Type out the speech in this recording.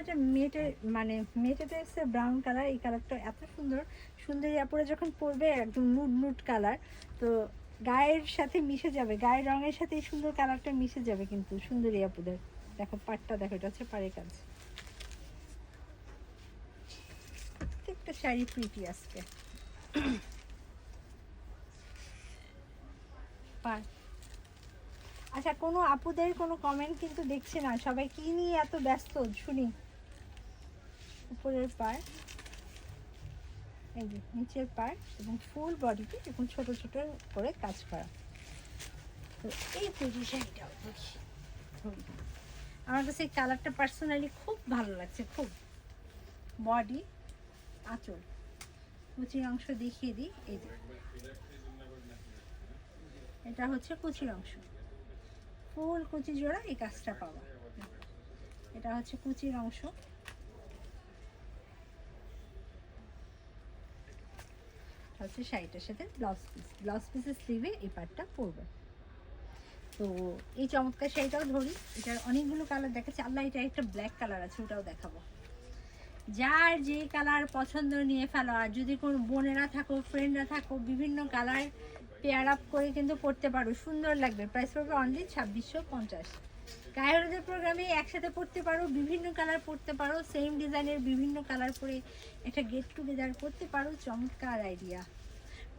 এটা মেটে মানে মেটেতে এসে ব্রাউন কালার, এই কালারটা এত সুন্দর, সুন্দরী আপুরা যখন পরবে একদম নুড নুড কালার, তো গায়ের সাথে মিশে যাবে, গায়ের রঙের সাথে এই সুন্দর কালারটা মিশে যাবে কিন্তু সুন্দরী আপুদের। দেখো পাটটা দেখো, এটা হচ্ছে পাড়ের কাজ। প্রত্যেকটা শাড়ি প্রিটি আজকে। পার আচ্ছা, কোনো আপুদের কোনো কমেন্ট কিন্তু দেখছে না, সবাই কি নিয়ে এত ব্যস্ত শুনি। উপরের পার, এই যে নিচের পার এবং ফুল বডিতে এবং ছোট ছোট করে কাজ করা। তো এই পজিশনটাও দেখি, আমার কাছে এই কালারটা পার্সোনালি খুব ভালো লাগছে, খুব। বডি, আঁচল, কুচির অংশ দেখিয়ে দিই। এই যে এটা হচ্ছে কুচির অংশ, ফুল কুচি জোড়া এই কাজটা পাওয়া। এটা হচ্ছে কুচির অংশ, হচ্ছে শাড়িটার সাথে ব্লাউজ পিস, ব্লাউজ পিসের স্লিভে এই পার্টটা পরবে। তো এই চমৎকার শাড়িটাও ধরি, এটার অনেকগুলো কালার দেখাচ্ছে। আল্লাহ, এটা একটা ব্ল্যাক কালার আছে, ওটাও দেখাবো। যার যে কালার পছন্দ নিয়ে ফেলো। আর যদি কোনো বোনেরা থাকো, ফ্রেন্ডরা থাকো, বিভিন্ন কালার পেয়ার আপ করে কিন্তু পরতে পারো, সুন্দর লাগবে। প্রাইস পড়বে অনলি 2650। গায়ে হলুদের প্রোগ্রামে একসাথে পরতে পারো, বিভিন্ন কালার পরতে পারো, সেম ডিজাইনের বিভিন্ন কালার পরে একটা গেট টুগেদার করতে পারো। চমৎকার আইডিয়া।